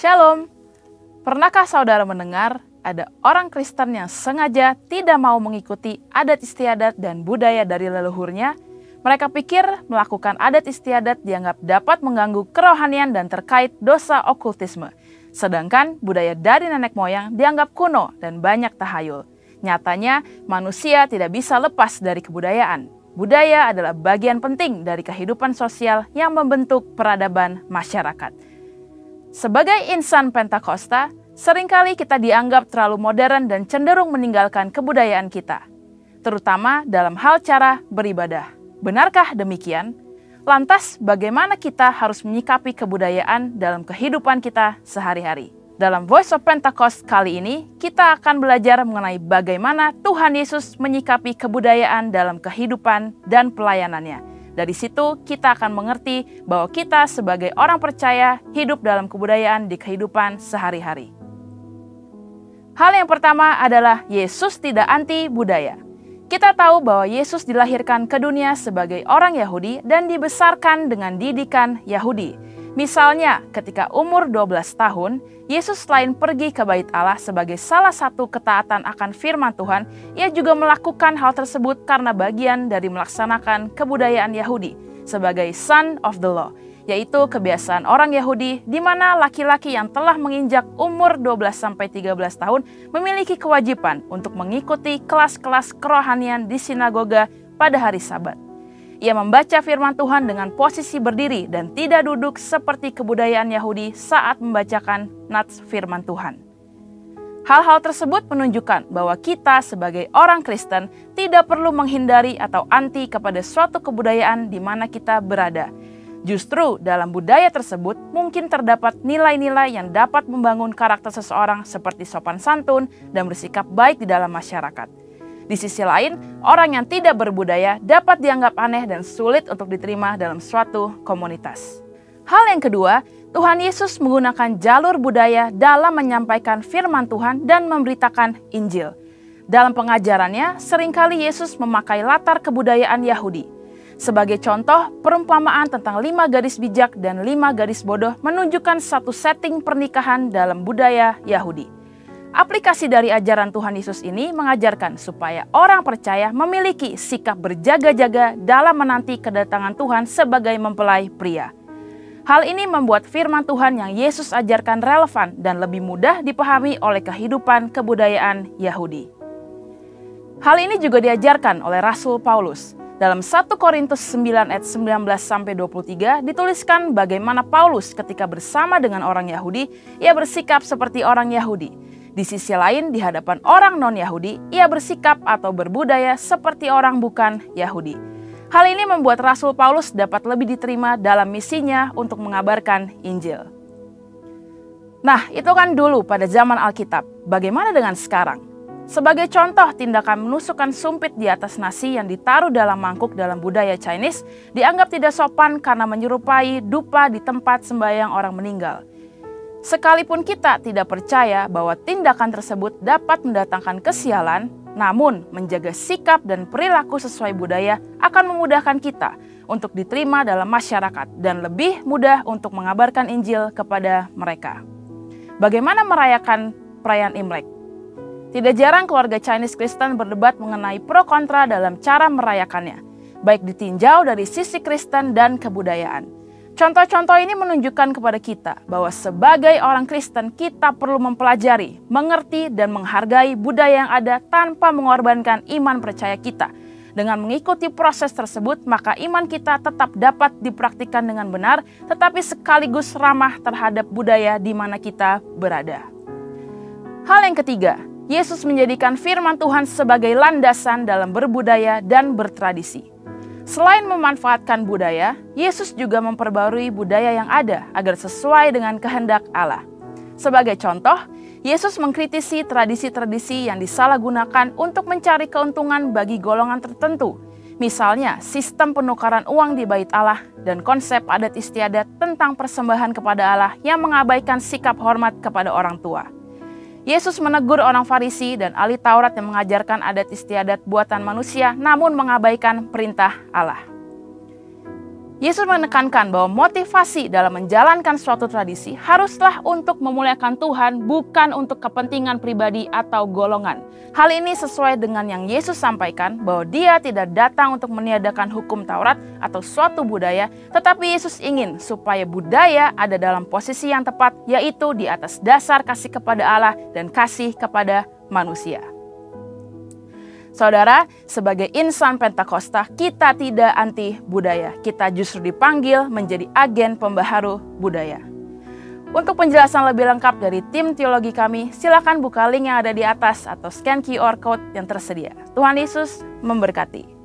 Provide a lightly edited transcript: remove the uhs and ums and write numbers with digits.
Shalom. Pernahkah saudara mendengar ada orang Kristen yang sengaja tidak mau mengikuti adat istiadat dan budaya dari leluhurnya? Mereka pikir melakukan adat istiadat dianggap dapat mengganggu kerohanian dan terkait dosa okultisme. Sedangkan budaya dari nenek moyang dianggap kuno dan banyak tahayul. Nyatanya manusia tidak bisa lepas dari kebudayaan. Budaya adalah bagian penting dari kehidupan sosial yang membentuk peradaban masyarakat. Sebagai insan Pentakosta, seringkali kita dianggap terlalu modern dan cenderung meninggalkan kebudayaan kita, terutama dalam hal cara beribadah. Benarkah demikian? Lantas, bagaimana kita harus menyikapi kebudayaan dalam kehidupan kita sehari-hari? Dalam Voice of Pentecost kali ini, kita akan belajar mengenai bagaimana Tuhan Yesus menyikapi kebudayaan dalam kehidupan dan pelayanannya. Dari situ, kita akan mengerti bahwa kita sebagai orang percaya hidup dalam kebudayaan di kehidupan sehari-hari. Hal yang pertama adalah Yesus tidak anti budaya. Kita tahu bahwa Yesus dilahirkan ke dunia sebagai orang Yahudi dan dibesarkan dengan didikan Yahudi. Misalnya, ketika umur 12 tahun, Yesus selain pergi ke Bait Allah sebagai salah satu ketaatan akan firman Tuhan, ia juga melakukan hal tersebut karena bagian dari melaksanakan kebudayaan Yahudi sebagai son of the law, yaitu kebiasaan orang Yahudi di mana laki-laki yang telah menginjak umur 12-13 tahun memiliki kewajiban untuk mengikuti kelas-kelas kerohanian di sinagoga pada hari Sabat. Ia membaca firman Tuhan dengan posisi berdiri dan tidak duduk seperti kebudayaan Yahudi saat membacakan nats firman Tuhan. Hal-hal tersebut menunjukkan bahwa kita sebagai orang Kristen tidak perlu menghindari atau anti kepada suatu kebudayaan di mana kita berada. Justru dalam budaya tersebut mungkin terdapat nilai-nilai yang dapat membangun karakter seseorang seperti sopan santun dan bersikap baik di dalam masyarakat. Di sisi lain, orang yang tidak berbudaya dapat dianggap aneh dan sulit untuk diterima dalam suatu komunitas. Hal yang kedua, Tuhan Yesus menggunakan jalur budaya dalam menyampaikan firman Tuhan dan memberitakan Injil. Dalam pengajarannya, seringkali Yesus memakai latar kebudayaan Yahudi. Sebagai contoh, perumpamaan tentang 5 gadis bijak dan 5 gadis bodoh menunjukkan satu setting pernikahan dalam budaya Yahudi. Aplikasi dari ajaran Tuhan Yesus ini mengajarkan supaya orang percaya memiliki sikap berjaga-jaga dalam menanti kedatangan Tuhan sebagai mempelai pria. Hal ini membuat firman Tuhan yang Yesus ajarkan relevan dan lebih mudah dipahami oleh kehidupan kebudayaan Yahudi. Hal ini juga diajarkan oleh Rasul Paulus. Dalam 1 Korintus 9 ayat 19-23 dituliskan bagaimana Paulus ketika bersama dengan orang Yahudi, ia bersikap seperti orang Yahudi. Di sisi lain, di hadapan orang non-Yahudi, ia bersikap atau berbudaya seperti orang bukan Yahudi. Hal ini membuat Rasul Paulus dapat lebih diterima dalam misinya untuk mengabarkan Injil. Nah, itu kan dulu pada zaman Alkitab. Bagaimana dengan sekarang? Sebagai contoh, tindakan menusukkan sumpit di atas nasi yang ditaruh dalam mangkuk dalam budaya Chinese dianggap tidak sopan karena menyerupai dupa di tempat sembahyang orang meninggal. Sekalipun kita tidak percaya bahwa tindakan tersebut dapat mendatangkan kesialan, namun menjaga sikap dan perilaku sesuai budaya akan memudahkan kita untuk diterima dalam masyarakat dan lebih mudah untuk mengabarkan Injil kepada mereka. Bagaimana merayakan perayaan Imlek? Tidak jarang keluarga Chinese Kristen berdebat mengenai pro kontra dalam cara merayakannya, baik ditinjau dari sisi Kristen dan kebudayaan. Contoh-contoh ini menunjukkan kepada kita bahwa sebagai orang Kristen kita perlu mempelajari, mengerti, dan menghargai budaya yang ada tanpa mengorbankan iman percaya kita. Dengan mengikuti proses tersebut, maka iman kita tetap dapat dipraktikkan dengan benar, tetapi sekaligus ramah terhadap budaya di mana kita berada. Hal yang ketiga, Yesus menjadikan firman Tuhan sebagai landasan dalam berbudaya dan bertradisi. Selain memanfaatkan budaya, Yesus juga memperbarui budaya yang ada agar sesuai dengan kehendak Allah. Sebagai contoh, Yesus mengkritisi tradisi-tradisi yang disalahgunakan untuk mencari keuntungan bagi golongan tertentu. Misalnya, sistem penukaran uang di Bait Allah dan konsep adat istiadat tentang persembahan kepada Allah yang mengabaikan sikap hormat kepada orang tua. Yesus menegur orang Farisi dan ahli Taurat yang mengajarkan adat istiadat buatan manusia namun mengabaikan perintah Allah. Yesus menekankan bahwa motivasi dalam menjalankan suatu tradisi haruslah untuk memuliakan Tuhan, bukan untuk kepentingan pribadi atau golongan. Hal ini sesuai dengan yang Yesus sampaikan bahwa Dia tidak datang untuk meniadakan hukum Taurat atau suatu budaya, tetapi Yesus ingin supaya budaya ada dalam posisi yang tepat, yaitu di atas dasar kasih kepada Allah dan kasih kepada manusia. Saudara, sebagai insan Pentakosta, kita tidak anti budaya. Kita justru dipanggil menjadi agen pembaharu budaya. Untuk penjelasan lebih lengkap dari tim teologi kami, silakan buka link yang ada di atas atau scan QR code yang tersedia. Tuhan Yesus memberkati.